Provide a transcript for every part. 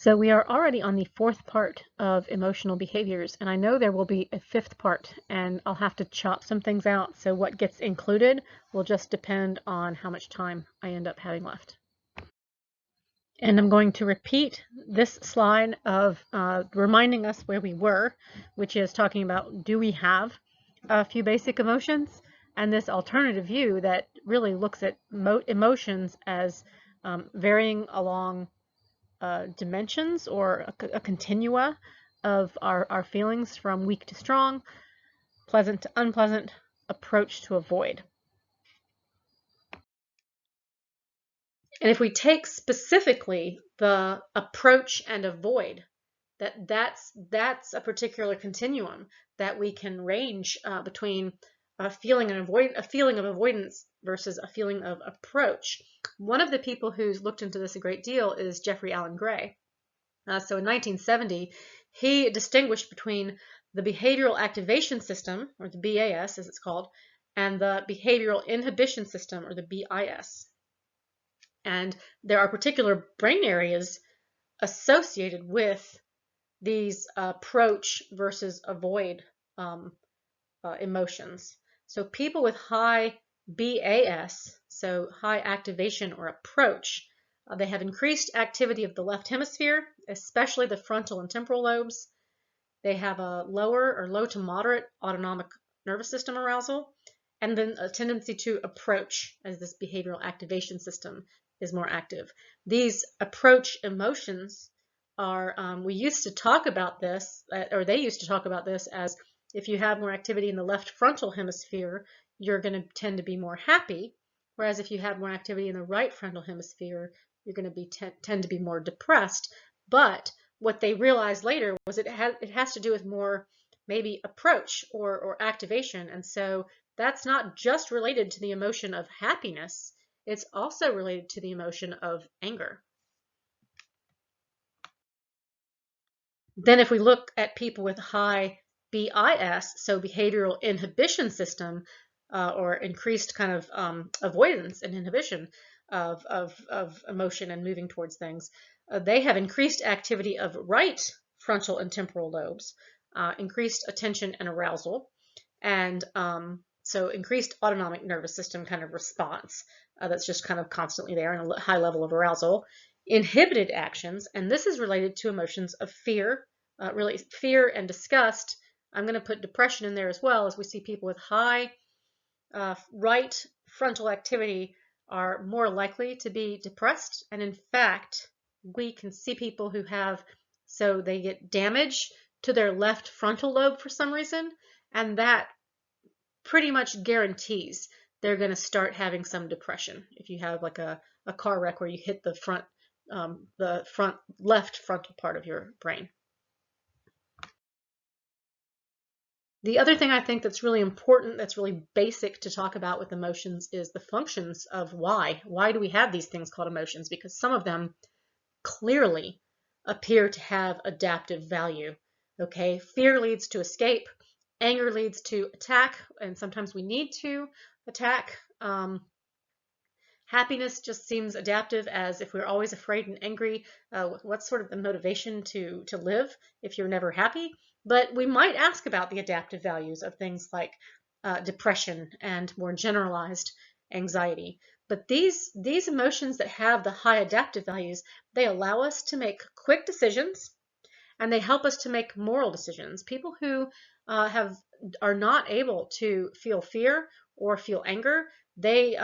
So we are already on the fourth part of emotional behaviors, and I know there will be a fifth part, and I'll have to chop some things out. So what gets included will just depend on how much time I end up having left. And I'm going to repeat this slide of reminding us where we were, which is talking about, do we have a few basic emotions? And this alternative view that really looks at emotions as varying along dimensions or a continua of our feelings from weak to strong, pleasant to unpleasant, approach to avoid. And if we take specifically the approach and avoid, that's a particular continuum that we can range between a feeling of avoidance versus a feeling of approach. One of the people who's looked into this a great deal is Jeffrey Alan Gray. So in 1970, he distinguished between the behavioral activation system, or the BAS as it's called, and the behavioral inhibition system, or the BIS. And there are particular brain areas associated with these approach versus avoid emotions. So people with high BAS, so high activation or approach, they have increased activity of the left hemisphere, especially the frontal and temporal lobes. They have a lower or low to moderate autonomic nervous system arousal, and then a tendency to approach as this behavioral activation system is more active. These approach emotions are, we used to talk about this, or they used to talk about this as, if you have more activity in the left frontal hemisphere, you're going to tend to be more happy, whereas if you have more activity in the right frontal hemisphere, you're going to tend to be more depressed. But what they realized later was it has to do with more maybe approach or activation, and so that's not just related to the emotion of happiness, it's also related to the emotion of anger. Then if we look at people with high BIS, so behavioral inhibition system, or increased kind of avoidance and inhibition of emotion and moving towards things, they have increased activity of right frontal and temporal lobes, increased attention and arousal, and so increased autonomic nervous system kind of response that's just kind of constantly there, and a high level of arousal. Inhibited actions, and this is related to emotions of fear, really fear and disgust. I'm going to put depression in there as well, as we see people with high right frontal activity are more likely to be depressed. And in fact, we can see people who have, so they get damage to their left frontal lobe for some reason, and that pretty much guarantees they're going to start having some depression. If you have like a car wreck where you hit the front left frontal part of your brain. The other thing I think that's really important, that's really basic to talk about with emotions, is the functions of why. Why do we have these things called emotions? Because some of them clearly appear to have adaptive value. Okay, fear leads to escape, anger leads to attack, and sometimes we need to attack. Happiness just seems adaptive, as if we're always afraid and angry, what's sort of the motivation to live if you're never happy? But we might ask about the adaptive values of things like depression and more generalized anxiety. But these emotions that have the high adaptive values, they allow us to make quick decisions, and they help us to make moral decisions. People who are not able to feel fear or feel anger, they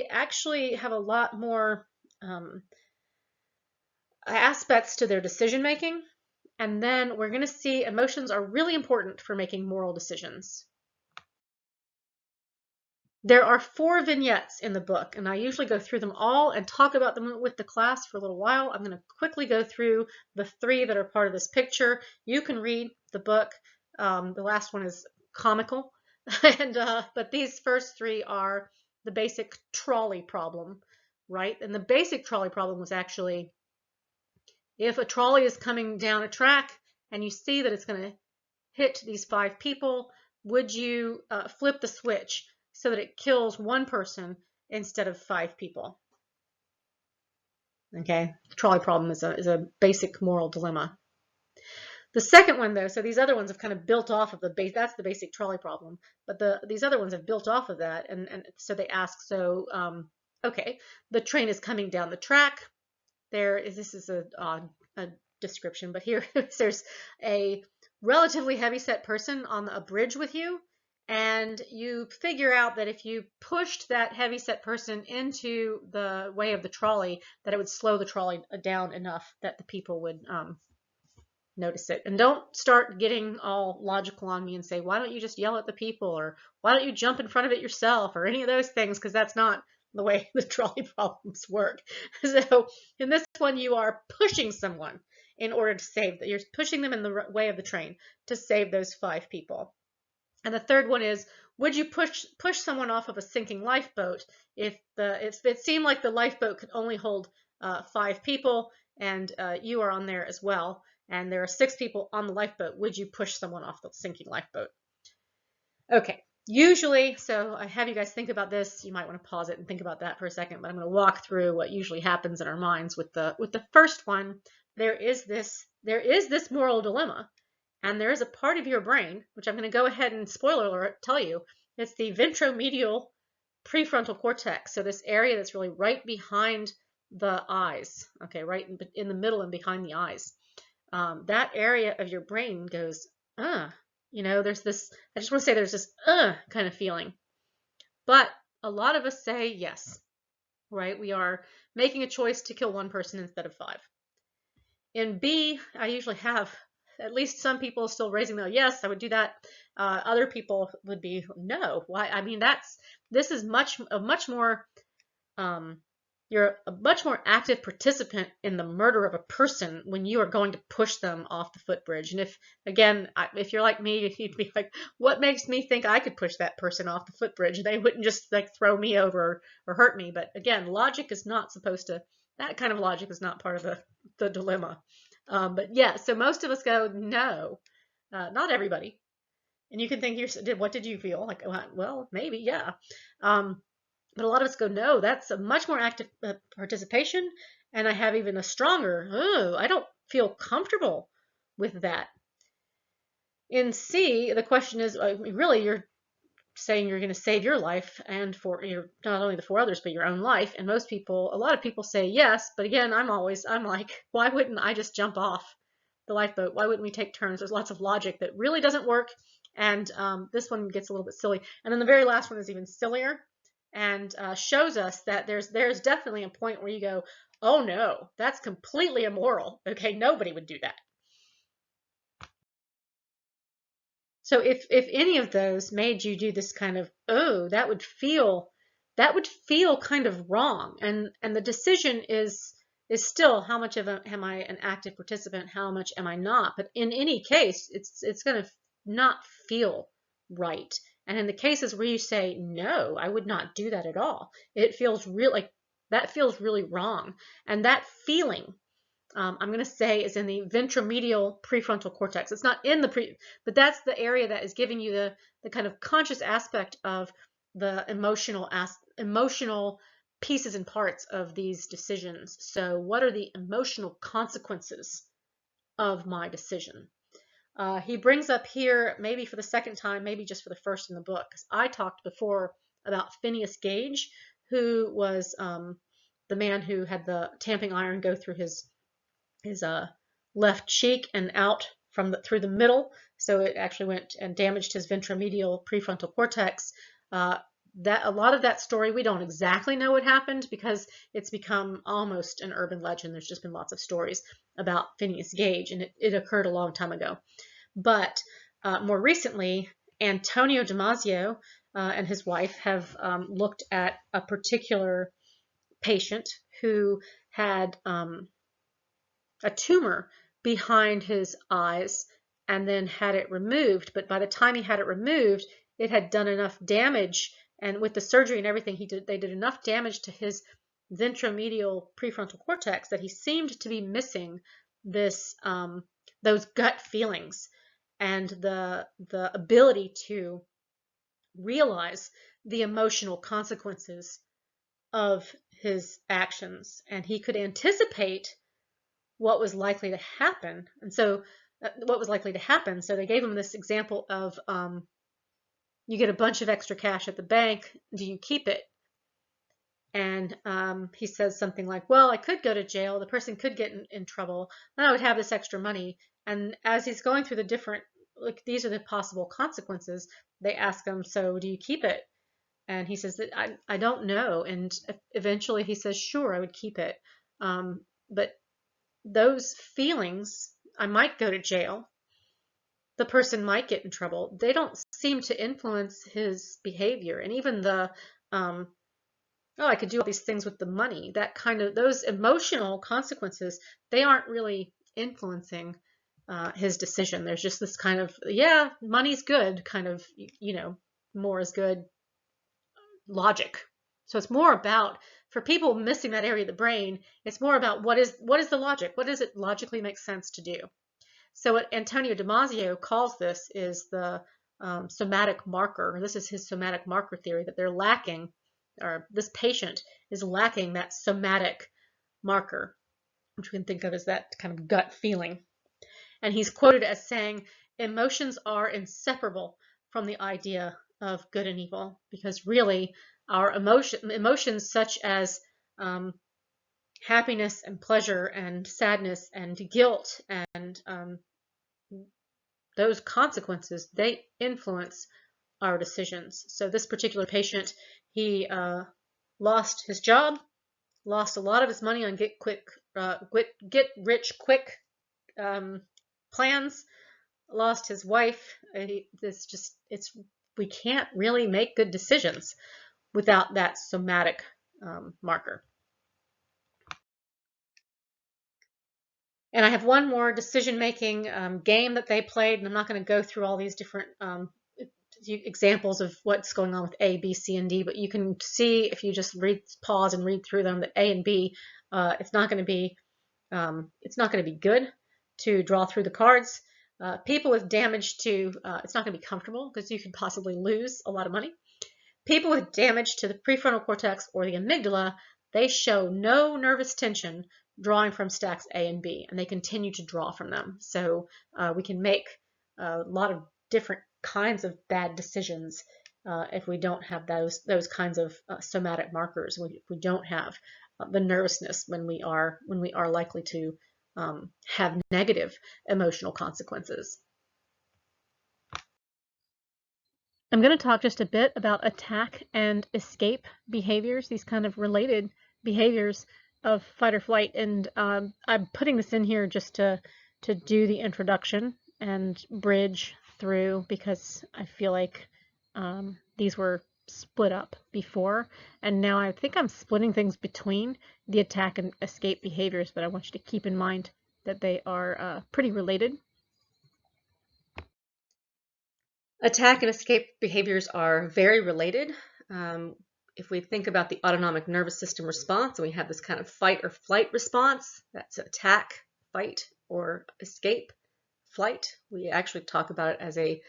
actually have a lot more aspects to their decision making. And then we're going to see emotions are really important for making moral decisions. There are 4 vignettes in the book, and I usually go through them all and talk about them with the class for a little while. I'm going to quickly go through the 3 that are part of this picture. You can read the book. The last one is comical, and but these first 3 are the basic trolley problem, right? And the basic trolley problem was actually, if a trolley is coming down a track and you see that it's going to hit these 5 people, would you flip the switch so that it kills 1 person instead of 5 people? Okay, trolley problem is a basic moral dilemma. The second one, though, so these other ones have kind of built off of the base. That's the basic trolley problem, but these other ones have built off of that, and so they ask, so okay, the train is coming down the track. This is a description, but here there's a relatively heavy-set person on a bridge with you, and you figure out that if you pushed that heavy-set person into the way of the trolley, that it would slow the trolley down enough that the people would notice it. And don't start getting all logical on me and say, why don't you just yell at the people, or why don't you jump in front of it yourself, or any of those things, because that's not the way the trolley problems work. So in this one, you are pushing someone in order to save that. You're pushing them in the way of the train to save those 5 people. And the third one is, would you push someone off of a sinking lifeboat if it seemed like the lifeboat could only hold 5 people, and you are on there as well, and there are 6 people on the lifeboat? Would you push someone off the sinking lifeboat? Okay, usually, so I have you guys think about this. You might want to pause it and think about that for a second, but I'm going to walk through what usually happens in our minds with the first one. There is this moral dilemma. And there is a part of your brain, which I'm going to go ahead and, spoiler alert, tell you, it's the ventromedial prefrontal cortex. So this area that's really right behind the eyes, okay, right in the middle and behind the eyes. That area of your brain goes, there's this, I just want to say there's this, kind of feeling. But a lot of us say yes, right? We are making a choice to kill 1 person instead of 5. In B, I usually have at least some people still raising their yes, I would do that. Other people would be no. Why? I mean, this is you're a much more active participant in the murder of a person when you are going to push them off the footbridge. And if you're like me, you'd be like, what makes me think I could push that person off the footbridge? They wouldn't just like throw me over or hurt me. But again, logic is not supposed to. That kind of logic is not part of the dilemma. But yeah, so most of us go, no, not everybody. And you can think, what did you feel? Like, well, maybe, yeah. But a lot of us go, no, that's a much more active participation. And I have even a stronger, I don't feel comfortable with that. In C, the question is, really, you're saying you're going to save your life and for not only the 4 others, but your own life. And a lot of people say yes, but again, I'm like, why wouldn't I just jump off the lifeboat? Why wouldn't we take turns? There's lots of logic that really doesn't work. And this one gets a little bit silly. And then the very last one is even sillier, and shows us that there's definitely a point where you go, oh no, that's completely immoral. Okay, nobody would do that. So if any of those made you do this kind of, that would feel kind of wrong, and the decision is still, how much am I an active participant, how much am I not? But in any case, it's going to not feel right. And in the cases where you say, no, I would not do that at all, it feels that feels really wrong. And that feeling, I'm going to say, is in the ventromedial prefrontal cortex. It's not in but that's the area that is giving you the kind of conscious aspect of the emotional pieces and parts of these decisions. So what are the emotional consequences of my decision? He brings up here, maybe for the second time, maybe just for the first in the book, because I talked before about Phineas Gage, who was the man who had the tamping iron go through his left cheek and out through the middle, so it actually went and damaged his ventromedial prefrontal cortex. That a lot of that story, we don't exactly know what happened because it's become almost an urban legend. There's just been lots of stories about Phineas Gage, and it occurred a long time ago. But more recently, Antonio Damasio and his wife have looked at a particular patient who had a tumor behind his eyes and then had it removed. But by the time he had it removed, it had done enough damage, and with the surgery and everything they did enough damage to his ventromedial prefrontal cortex that he seemed to be missing those gut feelings and the ability to realize the emotional consequences of his actions, and he could anticipate what was likely to happen. And so what was likely to happen. So they gave him this example of you get a bunch of extra cash at the bank. Do you keep it? And he says something like, well, I could go to jail. The person could get in trouble. Then I would have this extra money. And as he's going through the different, like, these are the possible consequences, they ask him, so do you keep it? And he says that I don't know. And eventually he says, sure, I would keep it. But those feelings, I might go to jail, the person might get in trouble, they don't seem to influence his behavior. And even the, oh, I could do all these things with the money, that kind of, those emotional consequences, they aren't really influencing his decision. There's just this kind of, yeah, money's good, kind of, more is good logic. So it's more about, for people missing that area of the brain, it's more about what is the logic? What does it logically make sense to do? So what Antonio Damasio calls this is the somatic marker. This is his somatic marker theory, that they're lacking, or this patient is lacking that somatic marker, which we can think of as that kind of gut feeling. And he's quoted as saying, emotions are inseparable from the idea of good and evil, because really our emotions such as happiness and pleasure and sadness and guilt and those consequences, they influence our decisions. So this particular patient, he lost his job, lost a lot of his money on get rich quick plans, lost his wife. We can't really make good decisions without that somatic marker. And I have one more decision-making game that they played, and I'm not going to go through all these different examples of what's going on with A, B, C, and D, but you can see if you just pause and read through them that A and B, it's not going to be good to draw through the cards. People with damage to, it's not going to be comfortable because you could possibly lose a lot of money. People with damage to the prefrontal cortex or the amygdala, they show no nervous tension drawing from stacks A and B, and they continue to draw from them. So we can make a lot of different kinds of bad decisions if we don't have those kinds of somatic markers. If we don't have the nervousness when we are likely to have negative emotional consequences. I'm going to talk just a bit about attack and escape behaviors, these kind of related behaviors of fight or flight, and I'm putting this in here just to do the introduction and bridge through, because I feel like these were split up before, and now I think I'm splitting things between the attack and escape behaviors, but I want you to keep in mind that they are pretty related. Attack and escape behaviors are very related. If we think about the autonomic nervous system response, and we have this kind of fight or flight response, that's attack, fight, or escape, flight. We actually talk about it as a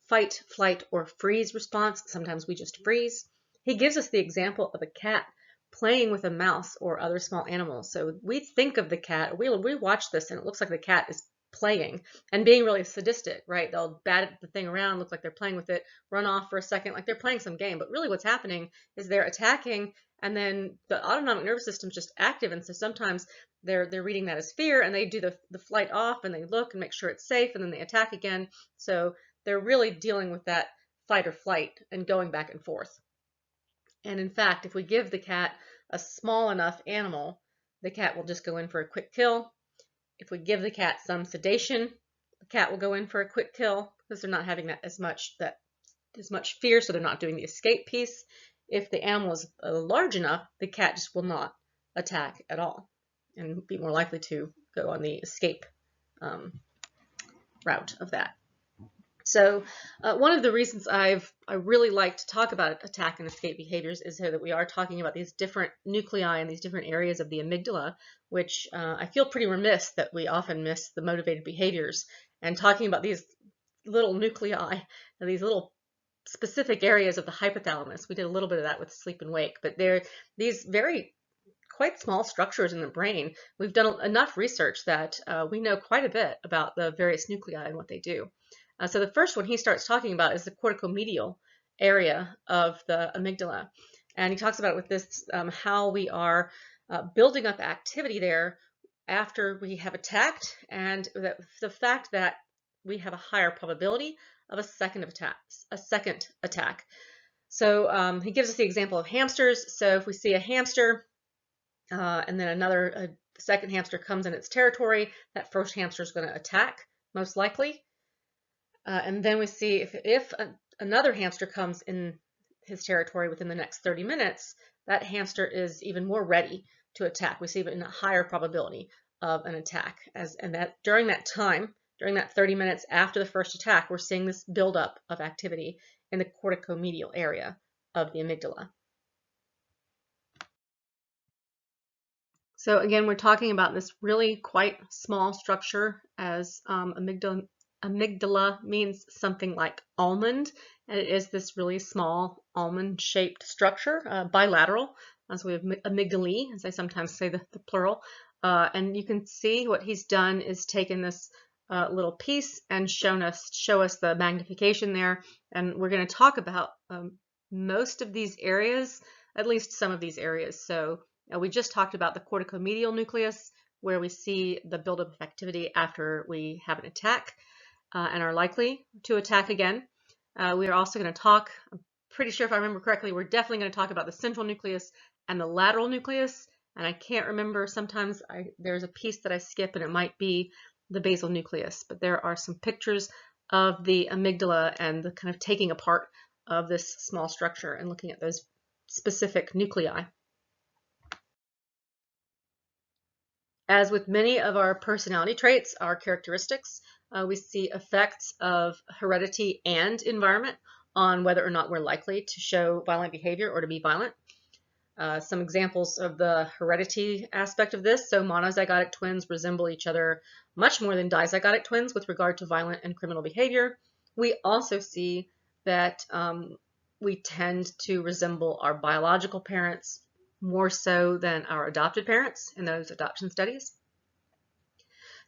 fight, flight, or freeze response. Sometimes we just freeze. He gives us the example of a cat playing with a mouse or other small animals. So we think of the cat, we watch this and it looks like the cat is playing and being really sadistic, right? They'll bat the thing around, look like they're playing with it, run off for a second, like they're playing some game. But really what's happening is they're attacking, and then the autonomic nervous system is just active. And so sometimes they're reading that as fear, and they do the flight off, and they look and make sure it's safe, and then they attack again. So they're really dealing with that fight or flight and going back and forth. And in fact, if we give the cat a small enough animal, the cat will just go in for a quick kill. If we give the cat some sedation, the cat will go in for a quick kill because they're not having as much fear, so they're not doing the escape piece. If the animal is large enough, the cat just will not attack at all and be more likely to go on the escape route of that. So one of the reasons I really like to talk about attack and escape behaviors is so that we are talking about these different nuclei and these different areas of the amygdala, which I feel pretty remiss that we often miss the motivated behaviors. And talking about these little nuclei, these little specific areas of the hypothalamus. We did a little bit of that with sleep and wake, but they're these very quite small structures in the brain. We've done enough research that we know quite a bit about the various nuclei and what they do. So the first one he starts talking about is the corticomedial area of the amygdala. And he talks about with this how we are building up activity there after we have attacked, and the fact that we have a higher probability of a second attack. So he gives us the example of hamsters. So if we see a hamster and then a second hamster comes in its territory, that first hamster is going to attack, most likely. And then we see if another hamster comes in his territory within the next 30 minutes, that hamster is even more ready to attack. We see even a higher probability of an attack. And that during that time, during that 30 minutes after the first attack, we're seeing this buildup of activity in the corticomedial area of the amygdala. So again, we're talking about this really quite small structure, as amygdala means something like almond, and it is this really small almond-shaped structure, bilateral, as we have amygdalae, as I sometimes say the plural. And you can see what he's done is taken this little piece and show us the magnification there, and we're going to talk about most of these areas, at least some of these areas. So we just talked about the corticomedial nucleus, where we see the buildup of activity after we have an attack and are likely to attack again. We are also going to talk, I'm pretty sure if I remember correctly, we're definitely going to talk about the central nucleus and the lateral nucleus. And I can't remember, sometimes there's a piece that I skip and it might be the basal nucleus. But there are some pictures of the amygdala and the kind of taking apart of this small structure and looking at those specific nuclei. As with many of our personality traits, our characteristics, we see effects of heredity and environment on whether or not we're likely to show violent behavior or to be violent. Some examples of the heredity aspect of this. So monozygotic twins resemble each other much more than dizygotic twins with regard to violent and criminal behavior. We also see that we tend to resemble our biological parents more so than our adopted parents in those adoption studies.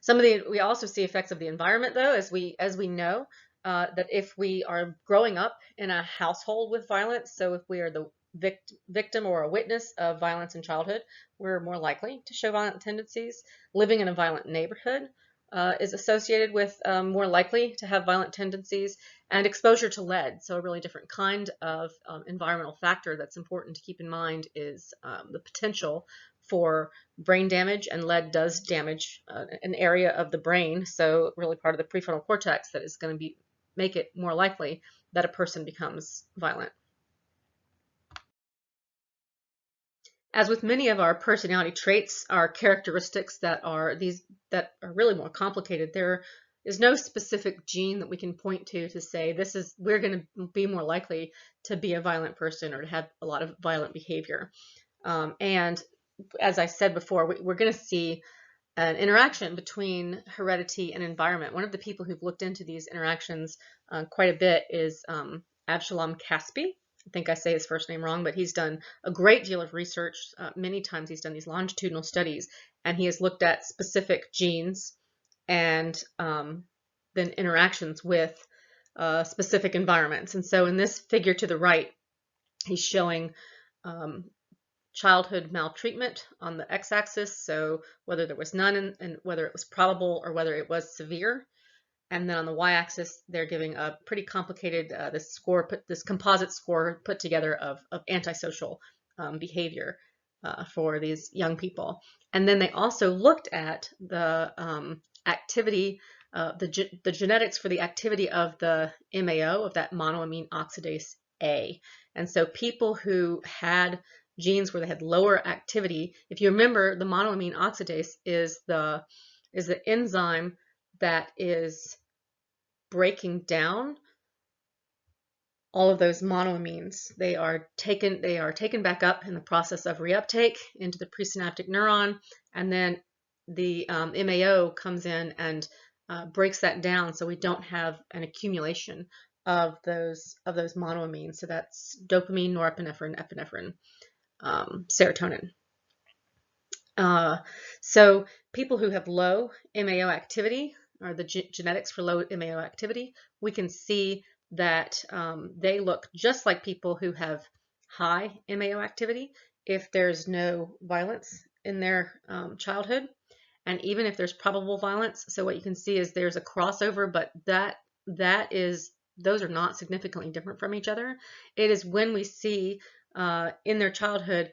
We also see effects of the environment, though, as we know that if we are growing up in a household with violence, so if we are the victim or a witness of violence in childhood, we're more likely to show violent tendencies. Living in a violent neighborhood is associated with more likely to have violent tendencies, and exposure to lead. So a really different kind of environmental factor that's important to keep in mind is the potential for brain damage, and lead does damage an area of the brain, so really part of the prefrontal cortex that is going to make it more likely that a person becomes violent. As with many of our personality traits, our characteristics that are really more complicated, there is no specific gene that we can point to say we're going to be more likely to be a violent person or to have a lot of violent behavior. And as I said before, we're going to see an interaction between heredity and environment. One of the people who've looked into these interactions quite a bit is Avshalom Caspi. I think I say his first name wrong, but he's done a great deal of research. Many times he's done these longitudinal studies, and he has looked at specific genes and then interactions with specific environments. And so in this figure to the right, he's showing childhood maltreatment on the x-axis, so whether there was none and whether it was probable or whether it was severe. And then on the y-axis, they're giving a pretty complicated this composite score put together of antisocial behavior for these young people. And then they also looked at the activity, the genetics for the activity of the MAO, of that monoamine oxidase A. And so people who had genes where they had lower activity, if you remember, the monoamine oxidase is the enzyme that is breaking down all of those monoamines. They are taken back up in the process of reuptake into the presynaptic neuron, and then the MAO comes in and breaks that down, so we don't have an accumulation those monoamines. So that's dopamine, norepinephrine, epinephrine, serotonin. So people who have low MAO activity, or the genetics for low MAO activity, we can see that they look just like people who have high MAO activity if there's no violence in their childhood, and even if there's probable violence. So what you can see is there's a crossover, but those are not significantly different from each other. It is when we see in their childhood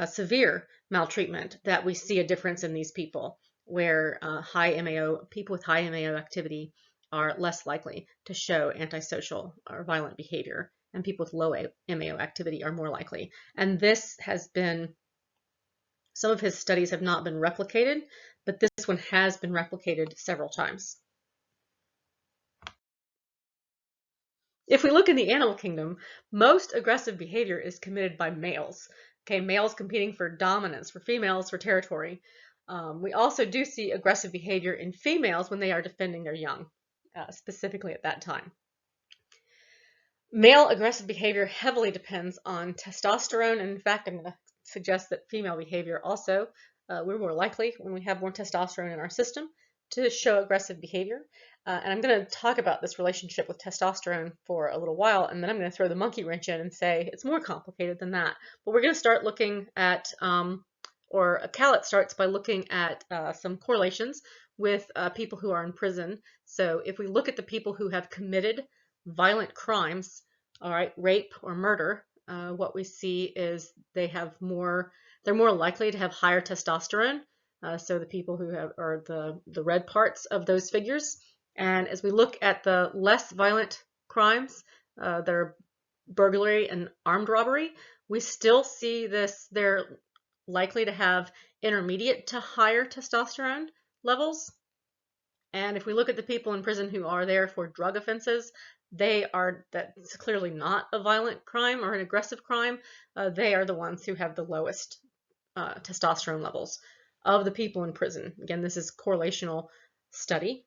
severe maltreatment that we see a difference in these people, where people with high MAO activity are less likely to show antisocial or violent behavior, and people with low MAO activity are more likely. And this has been, some of his studies have not been replicated, but this one has been replicated several times. If we look in the animal kingdom, most aggressive behavior is committed by males. Okay, males competing for dominance, for females for territory. We also do see aggressive behavior in females when they are defending their young, specifically at that time. Male aggressive behavior heavily depends on testosterone. And in fact, I'm going to suggest that female behavior also, we're more likely when we have more testosterone in our system to show aggressive behavior. And I'm going to talk about this relationship with testosterone for a little while, and then I'm going to throw the monkey wrench in and say it's more complicated than that. But we're going to start looking at, or Calat starts by looking at some correlations with people who are in prison. So if we look at the people who have committed violent crimes, all right, rape or murder, what we see is they're more likely to have higher testosterone. So the people who are the red parts of those figures. And as we look at the less violent crimes, that are burglary and armed robbery, we still see this, they're likely to have intermediate to higher testosterone levels. And if we look at the people in prison who are there for drug offenses, that's clearly not a violent crime or an aggressive crime. They are the ones who have the lowest testosterone levels of the people in prison. Again, this is correlational study.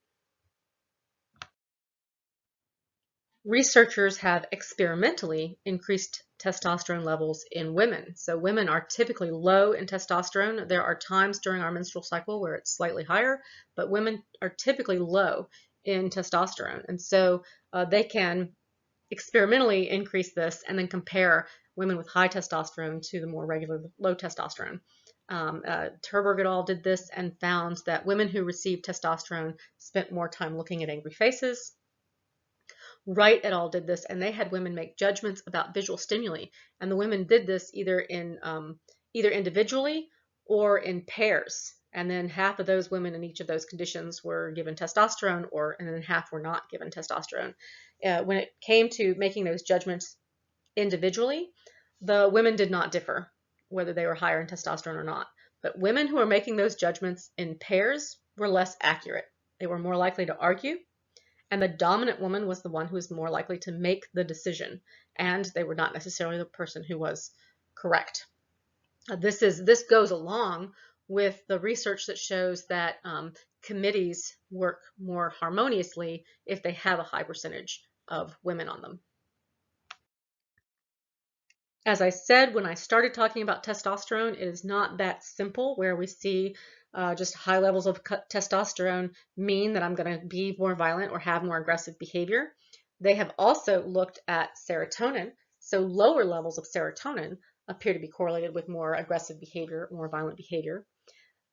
Researchers have experimentally increased testosterone levels in women. So women are typically low in testosterone. There are times during our menstrual cycle where it's slightly higher, but women are typically low in testosterone. And so they can experimentally increase this and then compare women with high testosterone to the more regular low testosterone. Terberg et al. Did this and found that women who received testosterone spent more time looking at angry faces. Wright et al. Did this, and they had women make judgments about visual stimuli, and the women did this either individually or in pairs. And then half of those women in each of those conditions were given testosterone, and then half were not given testosterone. When it came to making those judgments individually, the women did not differ whether they were higher in testosterone or not. But women who were making those judgments in pairs were less accurate. They were more likely to argue, and the dominant woman was the one who was more likely to make the decision, and they were not necessarily the person who was correct. This goes along with the research that shows that committees work more harmoniously if they have a high percentage of women on them. As I said when I started talking about testosterone, it is not that simple where we see just high levels of testosterone mean that I'm going to be more violent or have more aggressive behavior. They have also looked at serotonin. So lower levels of serotonin appear to be correlated with more aggressive behavior, more violent behavior.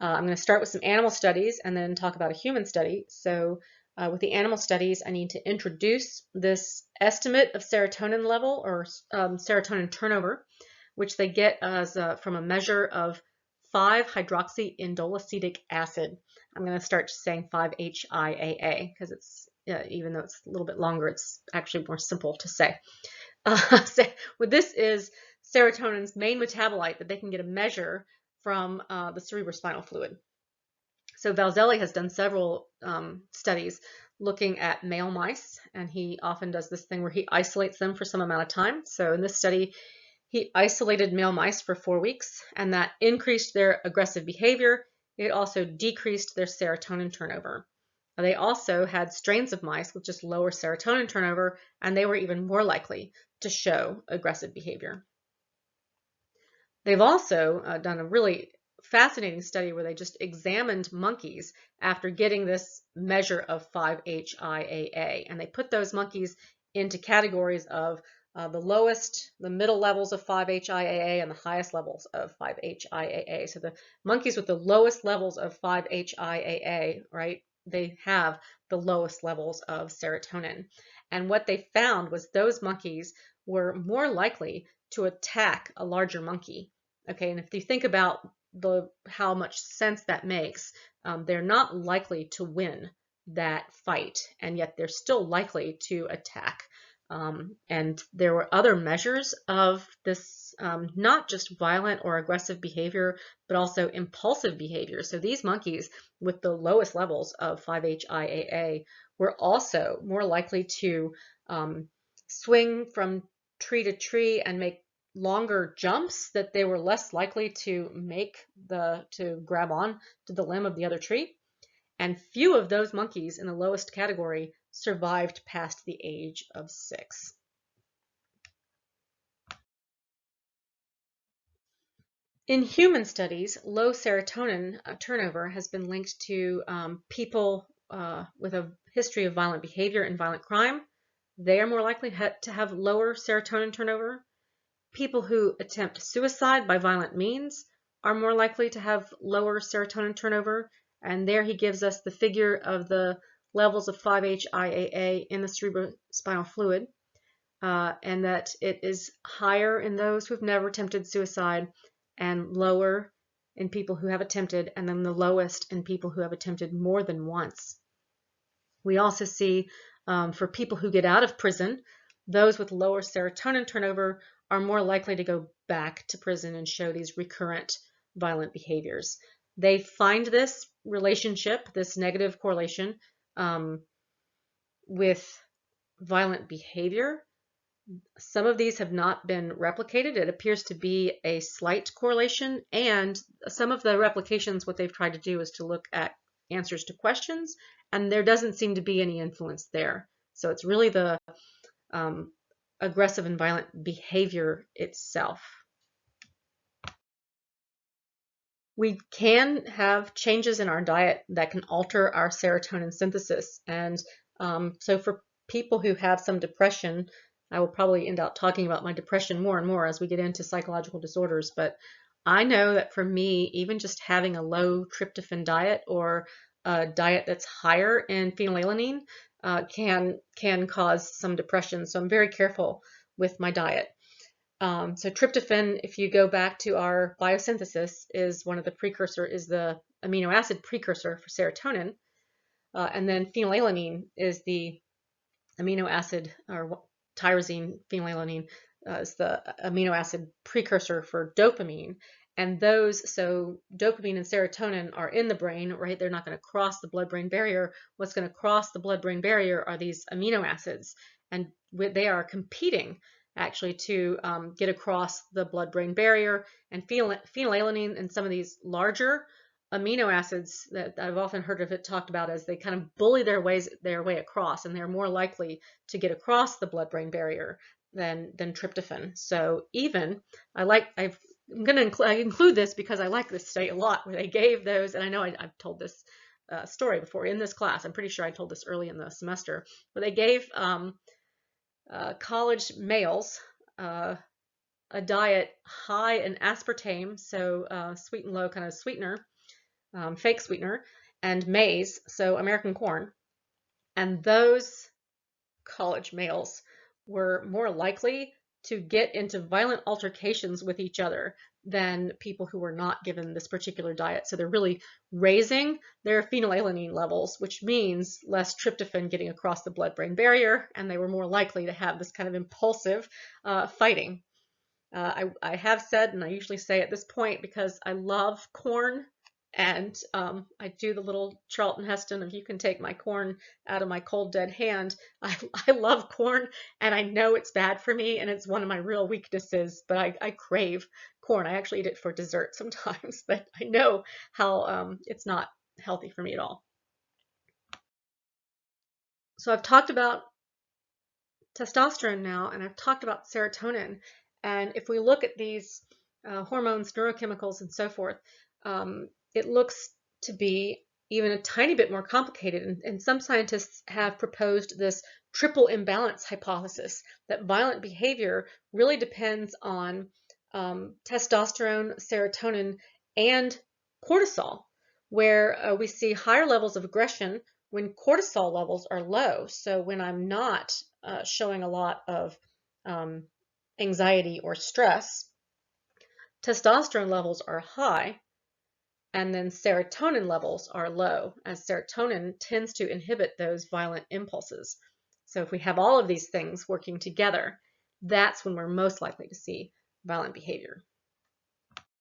I'm going to start with some animal studies and then talk about a human study. So with the animal studies, I need to introduce this estimate of serotonin level, or serotonin turnover, which they get as from a measure of 5-hydroxyindolacetic acid. I'm going to start saying 5-HIAA because it's, even though it's a little bit longer, it's actually more simple to say. So this is serotonin's main metabolite that they can get a measure from the cerebrospinal fluid. So Valzelli has done several studies looking at male mice, and he often does this thing where he isolates them for some amount of time. So in this study, he isolated male mice for 4 weeks, and that increased their aggressive behavior. It also decreased their serotonin turnover. They also had strains of mice with just lower serotonin turnover, and they were even more likely to show aggressive behavior. They've also done a really fascinating study where they just examined monkeys after getting this measure of 5-HIAA, and they put those monkeys into categories of the lowest, the middle levels of 5-HIAA, and the highest levels of 5-HIAA. So the monkeys with the lowest levels of 5-HIAA, right, they have the lowest levels of serotonin. And what they found was those monkeys were more likely to attack a larger monkey. Okay, and if you think about how much sense that makes, they're not likely to win that fight, and yet they're still likely to attack. And there were other measures of this, not just violent or aggressive behavior, but also impulsive behavior. So these monkeys with the lowest levels of 5-HIAA were also more likely to swing from tree to tree and make longer jumps, that they were less likely to grab on to the limb of the other tree. And few of those monkeys in the lowest category survived past the age of 6. In human studies, low serotonin turnover has been linked to people with a history of violent behavior and violent crime. They are more likely to have lower serotonin turnover. People who attempt suicide by violent means are more likely to have lower serotonin turnover. And there he gives us the figure of the levels of 5-HIAA in the cerebrospinal fluid, and that it is higher in those who've never attempted suicide and lower in people who have attempted, and then the lowest in people who have attempted more than once. We also see for people who get out of prison, those with lower serotonin turnover are more likely to go back to prison and show these recurrent violent behaviors. They find this relationship, this negative correlation with violent behavior. Some of these have not been replicated. It appears to be a slight correlation, and some of the replications, what they've tried to do is to look at answers to questions, and there doesn't seem to be any influence there. So it's really the aggressive and violent behavior itself. We can have changes in our diet that can alter our serotonin synthesis, and so for people who have some depression, I will probably end up talking about my depression more and more as we get into psychological disorders, but I know that for me, even just having a low tryptophan diet or a diet that's higher in phenylalanine can cause some depression. So I'm very careful with my diet. So tryptophan, if you go back to our biosynthesis, is one of the the amino acid precursor for serotonin, and then phenylalanine is the amino acid, or tyrosine phenylalanine is the amino acid precursor for dopamine. And so dopamine and serotonin are in the brain, right? They're not going to cross the blood-brain barrier. What's going to cross the blood-brain barrier are these amino acids, and they are competing actually to get across the blood-brain barrier. And phenylalanine and some of these larger amino acids that I've often heard of it talked about as they kind of bully their way across, and they're more likely to get across the blood-brain barrier than tryptophan. So even I'm going to include this because I like this study a lot, where they gave those, and I know I've told this story before in this class. I'm pretty sure I told this early in the semester, where they gave college males a diet high in aspartame, so sweet and low kind of sweetener, fake sweetener, and maize, so American corn. And those college males were more likely to get into violent altercations with each other than people who were not given this particular diet. So they're really raising their phenylalanine levels, which means less tryptophan getting across the blood-brain barrier, and they were more likely to have this kind of impulsive fighting. I have said, and I usually say at this point, because I love corn, and I do the little Charlton Heston of "you can take my corn out of my cold dead hand." I love corn, and I know it's bad for me, and it's one of my real weaknesses, but I crave corn. I actually eat it for dessert sometimes, but I know how it's not healthy for me at all. So I've talked about testosterone now, and I've talked about serotonin. And if we look at these hormones, neurochemicals, and so forth, it looks to be even a tiny bit more complicated. And some scientists have proposed this triple imbalance hypothesis that violent behavior really depends on testosterone, serotonin, and cortisol, where we see higher levels of aggression when cortisol levels are low. So when I'm not showing a lot of anxiety or stress, testosterone levels are high, and then serotonin levels are low, as serotonin tends to inhibit those violent impulses. So if we have all of these things working together, that's when we're most likely to see violent behavior.